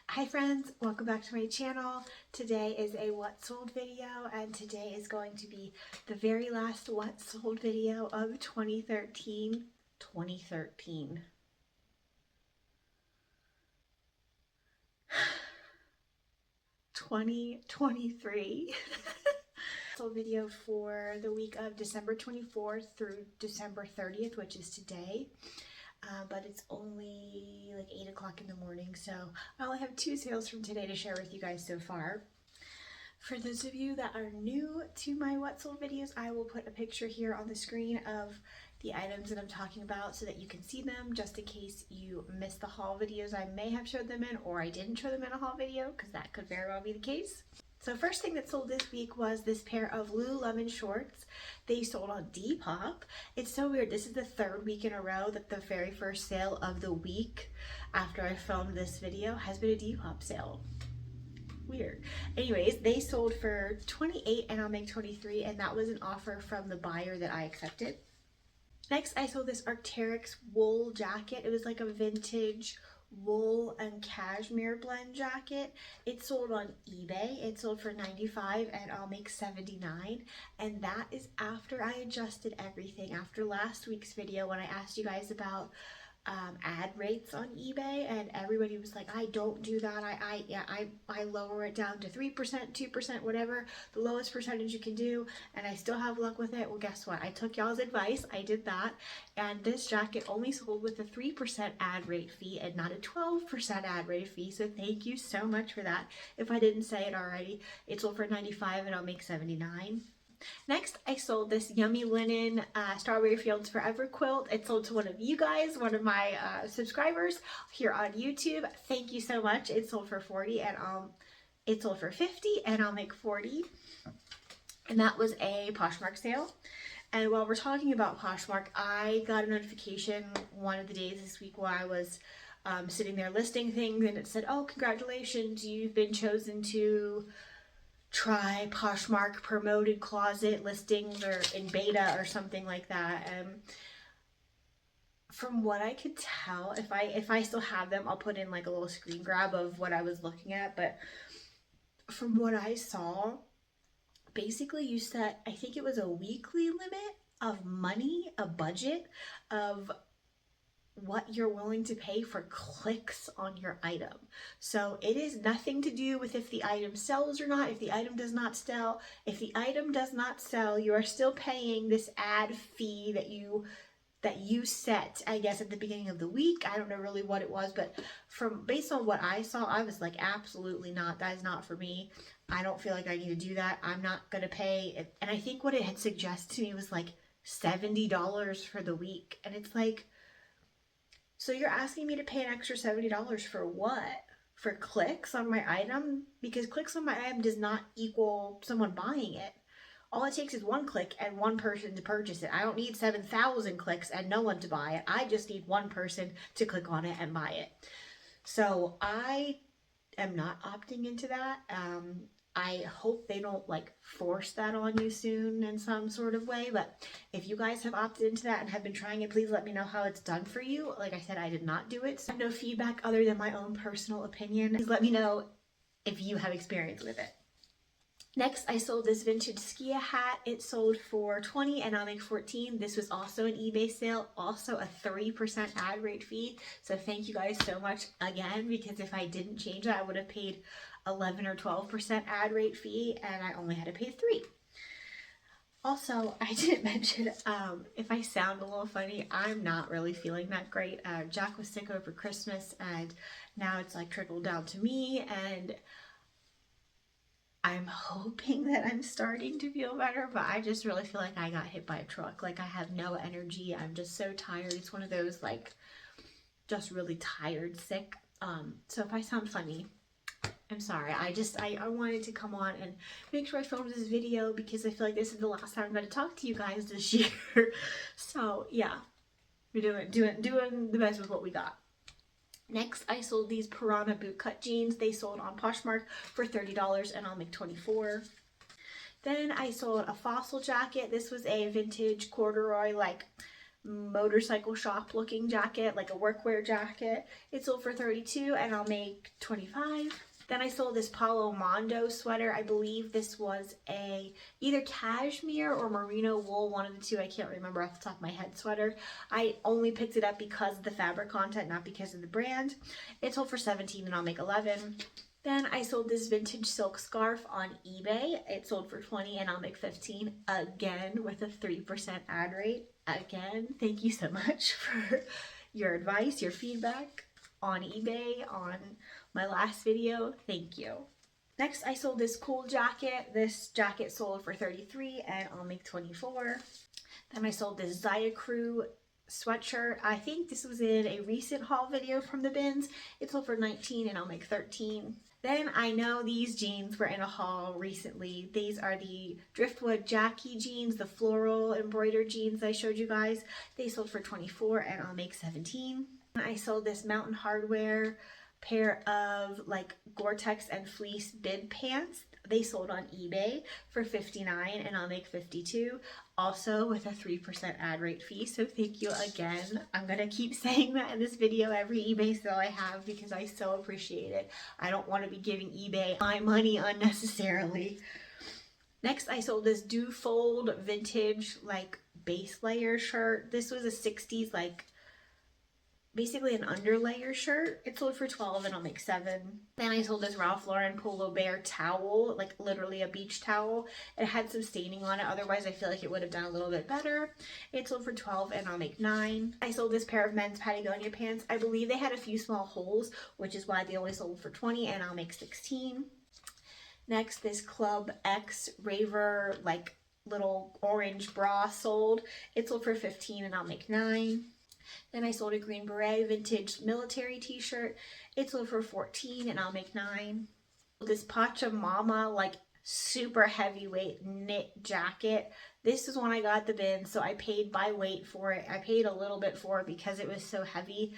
Hi friends, welcome back to my channel. Today is a what sold video, and today is going to be the very last what sold video of 2013. 2023 sold video for the week of December 24th through December 30th, which is today. But it's only like 8 o'clock in the morning, so I only have 2 sales from today to share with you guys so far. For those of you that are new to my what sold videos, I will put a picture here on the screen of the items that I'm talking about so that you can see them, just in case you missed the haul videos I may have showed them in, or I didn't show them in a haul video, because that could very well be the case. So first thing that sold this week was this pair of Lululemon shorts. They sold on Depop. It's so weird. This is the 3rd week in a row that the very first sale of the week after I filmed this video has been a Depop sale. Weird. Anyways, they sold for $28 and I'll make $23, and that was an offer from the buyer that I accepted. Next, I sold this Arteric wool jacket. It was like a vintage wool and cashmere blend jacket. It sold on eBay. It sold for $95 and I'll make $79, and that is after I adjusted everything. After last week's video when I asked you guys about ad rates on eBay, and everybody was like, I don't do that. I lower it down to 3%, 2%, whatever the lowest percentage you can do, and I still have luck with it. Well, guess what? I took y'all's advice. I did that, and this jacket only sold with a 3% ad rate fee and not a 12% ad rate fee. So thank you so much for that. If I didn't say it already, it sold for $95 and I'll make $79. Next, I sold this Yummy Linen Strawberry Fields Forever quilt. It sold to one of you guys, one of my subscribers here on YouTube. Thank you so much. It sold for $40 and it sold for $50 and I'll make $40. And that was a Poshmark sale. And while we're talking about Poshmark, I got a notification one of the days this week while I was sitting there listing things, and it said, oh, congratulations, you've been chosen to try Poshmark promoted closet listings, or in beta or something like that. From what I could tell, if I still have them, I'll put in like a little screen grab of what I was looking at, but from what I saw, basically you set, I think it was a weekly limit of money, a budget of what you're willing to pay for clicks on your item. So it is nothing to do with if the item sells or not. If the item does not sell, you are still paying this ad fee that you set, I guess, at the beginning of the week. I don't know really what it was, but based on what I saw, I was like, absolutely not. That is not for me. I don't feel like I need to do that. I'm not gonna pay it. And I think what it had suggested to me was like $70 for the week, and it's like, so you're asking me to pay an extra $70 for what? For clicks on my item? Because clicks on my item does not equal someone buying it. All it takes is one click and one person to purchase it. I don't need 7,000 clicks and no one to buy it. I just need one person to click on it and buy it. So I am not opting into that. I hope they don't like force that on you soon in some sort of way, but if you guys have opted into that and have been trying it, please let me know how it's done for you. Like I said, I did not do it, so I have no feedback other than my own personal opinion. Please let me know if you have experience with it. Next, I sold this vintage skia hat. It sold for $20 and I'll make $14. This was also an eBay sale, also a 3% ad rate fee. So thank you guys so much again, because if I didn't change that, I would have paid 11 or 12% ad rate fee, and I only had to pay $3. Also, I didn't mention, if I sound a little funny, I'm not really feeling that great. Jack was sick over Christmas, and now it's like trickled down to me, and I'm hoping that I'm starting to feel better, but I just really feel like I got hit by a truck. Like, I have no energy. I'm just so tired. It's one of those, like, just really tired, sick. So if I sound funny, I'm sorry. I wanted to come on and make sure I filmed this video, because I feel like this is the last time I'm going to talk to you guys this year. So yeah, we're doing the best with what we got. Next, I sold these Piranha bootcut jeans. They sold on Poshmark for $30 and I'll make $24. Then I sold a Fossil jacket. This was a vintage corduroy, like motorcycle shop looking jacket, like a workwear jacket. It sold for $32 and I'll make $25. Then I sold this Palo Mondo sweater. I believe this was a either cashmere or merino wool, one of the two. I can't remember off the top of my head sweater. I only picked it up because of the fabric content, not because of the brand. It sold for $17 and I'll make $11. Then I sold this vintage silk scarf on eBay. It sold for $20 and I'll make $15, again with a 3% ad rate. Again, thank you so much for your advice, your feedback on eBay, on my last video. Thank you. Next, I sold this cool jacket. This jacket sold for $33 and I'll make $24. Then I sold this Zaya Crew sweatshirt. I think this was in a recent haul video from the bins. It sold for $19 and I'll make $13. Then I know these jeans were in a haul recently. These are the Driftwood Jackie jeans, the floral embroidered jeans I showed you guys. They sold for $24 and I'll make $17. I sold this Mountain Hardwear pair of like Gore-Tex and Fleece bib pants. They sold on eBay for $59 and I'll make $52, also with a 3% ad rate fee. So thank you again. I'm gonna keep saying that in this video every eBay sale I have because I so appreciate it. I don't want to be giving eBay my money unnecessarily. Next, I sold this Do Fold vintage like base layer shirt. This was a 60s like basically an underlayer shirt. It sold for $12 and I'll make $7. Then I sold this Ralph Lauren Polo Bear towel, like literally a beach towel. It had some staining on it, otherwise I feel like it would have done a little bit better. It sold for $12 and I'll make $9. I sold this pair of men's Patagonia pants. I believe they had a few small holes, which is why they only sold for $20 and I'll make $16. Next, this Club X Raver like little orange bra sold. It sold for $15 and I'll make $9. Then I sold a Green Beret vintage military t-shirt. It sold for $14 and I'll make $9. This Pachamama like super heavyweight knit jacket. This is one I got at the bin, so I paid by weight for it. I paid a little bit for it because it was so heavy.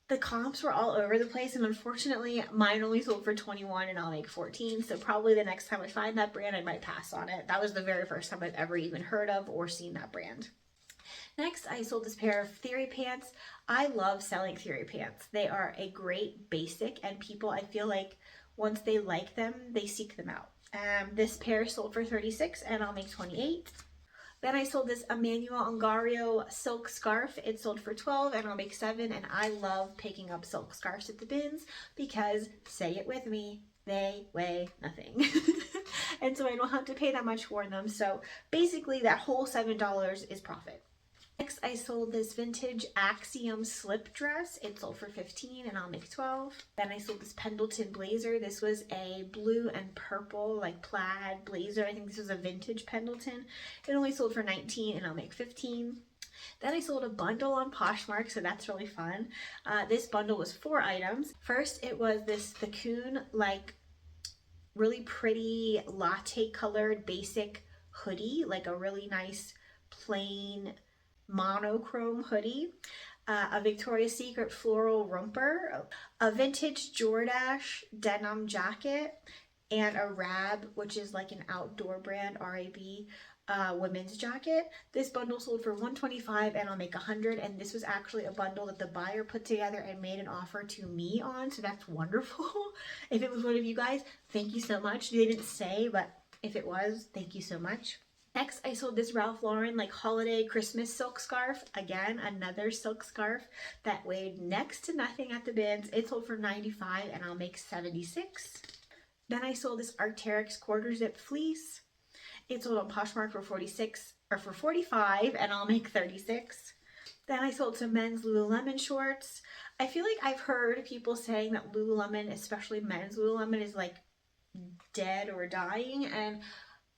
The comps were all over the place, and unfortunately mine only sold for $21 and I'll make $14. So probably the next time I find that brand I might pass on it. That was the very first time I've ever even heard of or seen that brand. Next, I sold this pair of Theory pants. I love selling Theory pants. They are a great basic, and people, I feel like once they like them, they seek them out. This pair sold for $36 and I'll make $28. Then I sold this Emanuel Onario silk scarf. It sold for $12 and I'll make $7. And I love picking up silk scarves at the bins because, say it with me, they weigh nothing. And so I don't have to pay that much for them. So basically that whole $7 is profit. Next, I sold this vintage Axiom slip dress. It sold for $15 and I'll make $12. Then I sold this Pendleton blazer. This was a blue and purple like plaid blazer. I think this was a vintage Pendleton. It only sold for $19 and I'll make $15. Then I sold a bundle on Poshmark, so that's really fun. This bundle was 4 items. First, it was this Cocoon like really pretty latte colored basic hoodie, like a really nice plain monochrome hoodie, a Victoria's Secret floral romper, a vintage Jordache denim jacket, and a Rab, which is like an outdoor brand, R-A-B, women's jacket. This bundle sold for $125 and I'll make $100, and this was actually a bundle that the buyer put together and made an offer to me on, so that's wonderful. If it was one of you guys, thank you so much. They didn't say, but if it was, thank you so much. Next, I sold this Ralph Lauren like holiday Christmas silk scarf. Again, another silk scarf that weighed next to nothing at the bins. It sold for $95 and I'll make $76. Then I sold this Arteric quarter zip fleece. It sold on Poshmark for $45 and I'll make $36. Then I sold some men's Lululemon shorts. I feel like I've heard people saying that Lululemon, especially men's Lululemon, is like dead or dying, and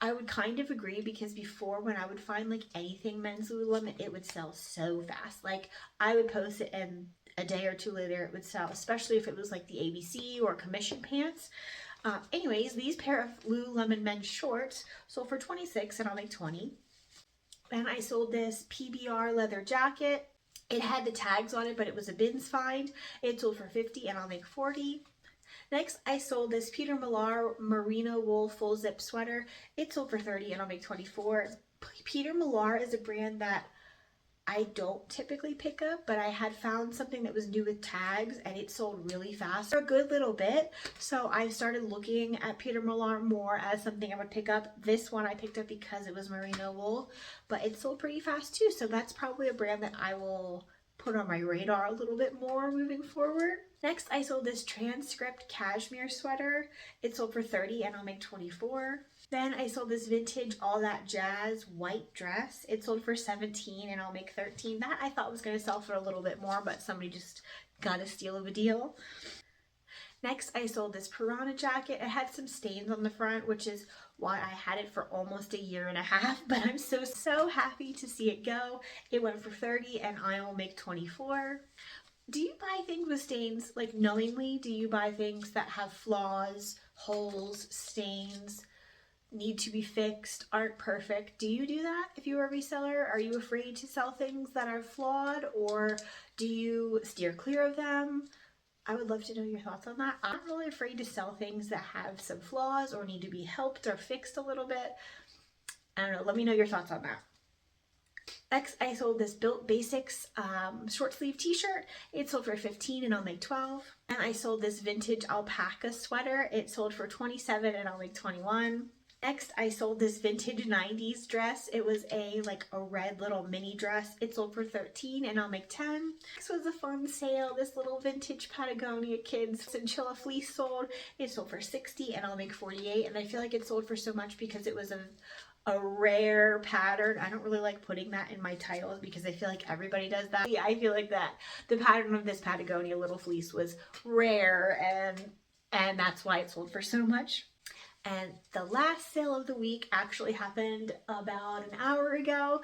I would kind of agree, because before, when I would find like anything men's Lululemon, it would sell so fast. Like I would post it and a day or two later it would sell, especially if it was like the ABC or commission pants. Anyways, these pair of Lululemon men's shorts sold for $26 and I'll make $20. Then I sold this PBR leather jacket. It had the tags on it, but it was a bins find. It sold for $50 and I'll make $40. Next, I sold this Peter Millar merino wool full zip sweater. It sold for $30 and I'll make $24. Peter Millar is a brand that I don't typically pick up, but I had found something that was new with tags and it sold really fast for a good little bit. So I started looking at Peter Millar more as something I would pick up. This one I picked up because it was merino wool, but it sold pretty fast too. So that's probably a brand that I will put on my radar a little bit more moving forward. Next, I sold this transcript cashmere sweater. It sold for $30 and I'll make $24. Then I sold this vintage All That Jazz white dress. It sold for $17 and I'll make $13. That I thought was going to sell for a little bit more, but somebody just got a steal of a deal. Next, I sold this Piranha Jacket. It had some stains on the front, which is why I had it for almost a year and a half, but I'm so happy to see it go. It went for $30 and I will make $24. Do you buy things with stains, like knowingly? Do you buy things that have flaws, holes, stains, need to be fixed, aren't perfect? Do you do that if you are a reseller? Are you afraid to sell things that are flawed, or do you steer clear of them? I would love to know your thoughts on that. I'm really afraid to sell things that have some flaws or need to be helped or fixed a little bit. I don't know. Let me know your thoughts on that. Next, I sold this Built Basics short sleeve t-shirt. It sold for $15 and I'll make $12. And I sold this vintage Alpaca Sweater. It sold for $27 and I'll make $21. Next, I sold this vintage 90s dress. It was a red little mini dress. It sold for $13 and I'll make $10. This was a fun sale. This little vintage Patagonia kids chinchilla fleece sold. It sold for $60 and I'll make $48. And I feel like it sold for so much because it was a rare pattern. I don't really like putting that in my titles because I feel like everybody does that. Yeah, I feel like that the pattern of this Patagonia little fleece was rare and that's why it sold for so much. And the last sale of the week actually happened about an hour ago.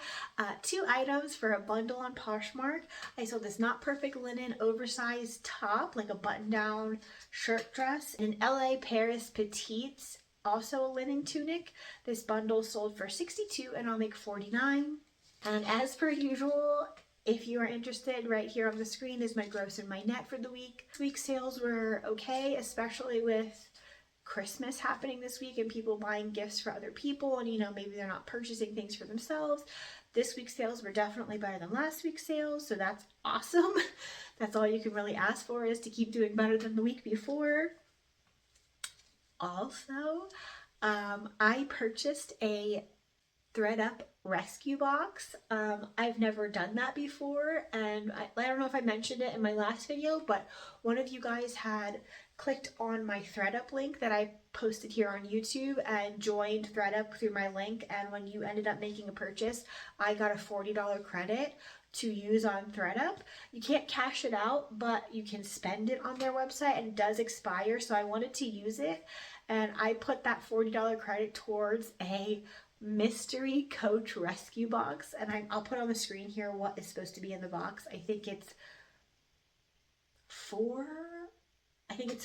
2 items for a bundle on Poshmark. I sold this Not Perfect linen oversized top, like a button-down shirt dress, and an LA Paris Petites, also a linen tunic. This bundle sold for $62 and I'll make $49. And as per usual, if you are interested, right here on the screen is my gross and my net for the week. This week's sales were okay, especially with Christmas happening this week and people buying gifts for other people, and maybe they're not purchasing things for themselves. This week's sales were definitely better than last week's sales, so that's awesome. That's all you can really ask for, is to keep doing better than the week before. Also, I purchased a ThredUp rescue box. I've never done that before, and I don't know if I mentioned it in my last video, but one of you guys had clicked on my ThredUp link that I posted here on YouTube and joined ThredUp through my link, and when you ended up making a purchase, I got a $40 credit to use on ThredUp. You can't cash it out, but you can spend it on their website, and it does expire, so I wanted to use it, and I put that $40 credit towards a mystery Coach rescue box, and I'll put on the screen here what is supposed to be in the box. I think it's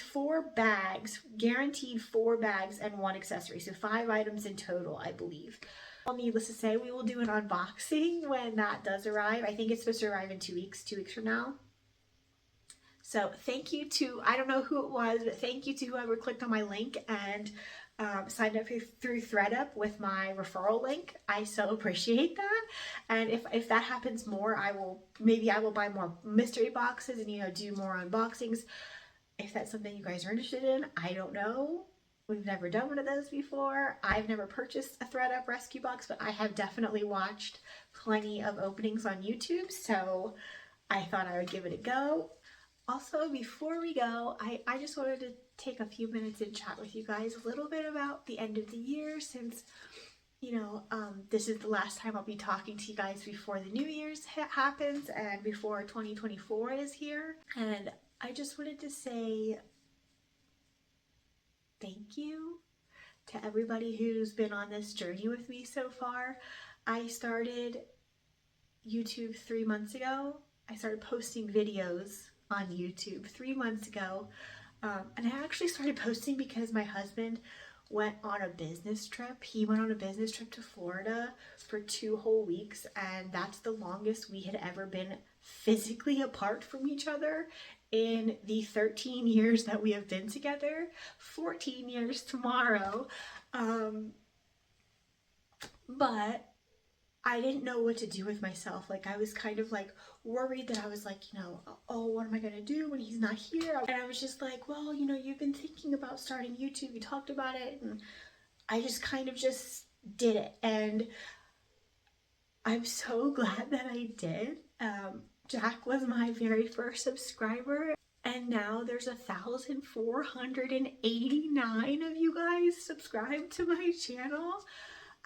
4 bags, guaranteed 4 bags and 1 accessory, so 5 items in total, I believe. Well, needless to say, we will do an unboxing when that does arrive. I think it's supposed to arrive in 2 weeks from now. So thank you to, I don't know who it was, but thank you to whoever clicked on my link and signed up through ThredUp with my referral link. I so appreciate that. And if that happens more, maybe I will buy more mystery boxes and do more unboxings. If that's something you guys are interested in, I don't know. We've never done one of those before. I've never purchased a ThredUp rescue box, but I have definitely watched plenty of openings on YouTube, so I thought I would give it a go. Also, before we go, I just wanted to take a few minutes and chat with you guys a little bit about the end of the year, since this is the last time I'll be talking to you guys before the New Year's happens and before 2024 is here. And I just wanted to say thank you to everybody who's been on this journey with me so far. I started YouTube 3 months ago. I started posting videos on YouTube 3 months ago. And I actually started posting because my husband went on a business trip. He went on a business trip to Florida for 2 whole weeks, and that's the longest we had ever been physically apart from each other in the 13 years that we have been together. 14 years tomorrow. But I didn't know what to do with myself. Like, I was kind of like worried that I was like, you know, oh, what am I gonna do when he's not here? And I was just like, well, you know, you've been thinking about starting YouTube, you talked about it, and I just kind of just did it. And I'm so glad that I did. Jack was my very first subscriber, and now there's 1,489 of you guys subscribed to my channel.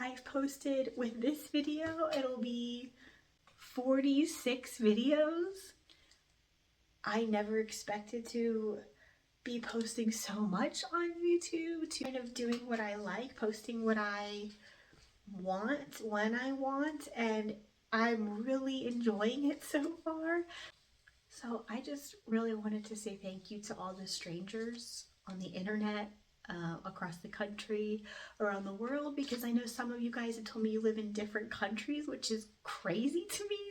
I've posted, with this video, it'll be 46 videos. I never expected to be posting so much on YouTube, to kind of doing what I like, posting what I want when I want, and I'm really enjoying it so far. So I just really wanted to say thank you to all the strangers on the internet, across the country, around the world, because I know some of you guys have told me you live in different countries, which is crazy to me.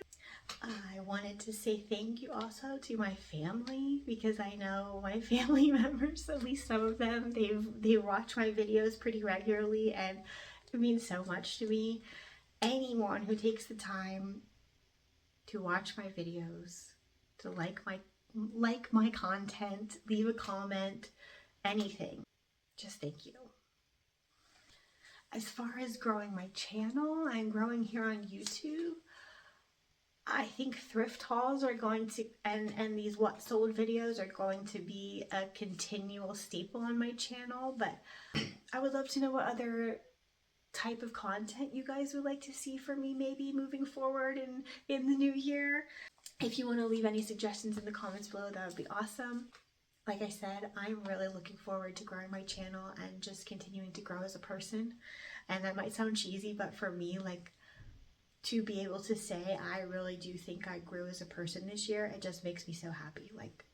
I wanted to say thank you also to my family, because I know my family members, at least some of them, they watch my videos pretty regularly, and it means so much to me. Anyone who takes the time to watch my videos, to like my content, leave a comment, anything, just thank you. As far as growing my channel, I'm growing here on YouTube. I think thrift hauls are going to, and these what sold videos are going to be a continual staple on my channel, but I would love to know what other type of content you guys would like to see from me, maybe moving forward in the new year. If you want to leave any suggestions in the comments below, that would be awesome. Like I said, I'm really looking forward to growing my channel and just continuing to grow as a person. And that might sound cheesy, but for me, like, to be able to say I really do think I grew as a person this year, it just makes me so happy. Like,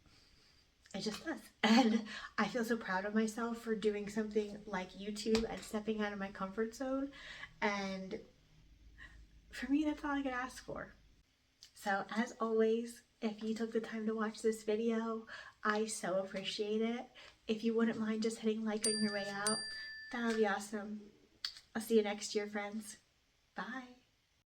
it just does. And I feel so proud of myself for doing something like YouTube and stepping out of my comfort zone. And for me, that's all I could ask for. So as always, if you took the time to watch this video, I so appreciate it. If you wouldn't mind just hitting like on your way out, that would be awesome. I'll see you next year, friends. Bye.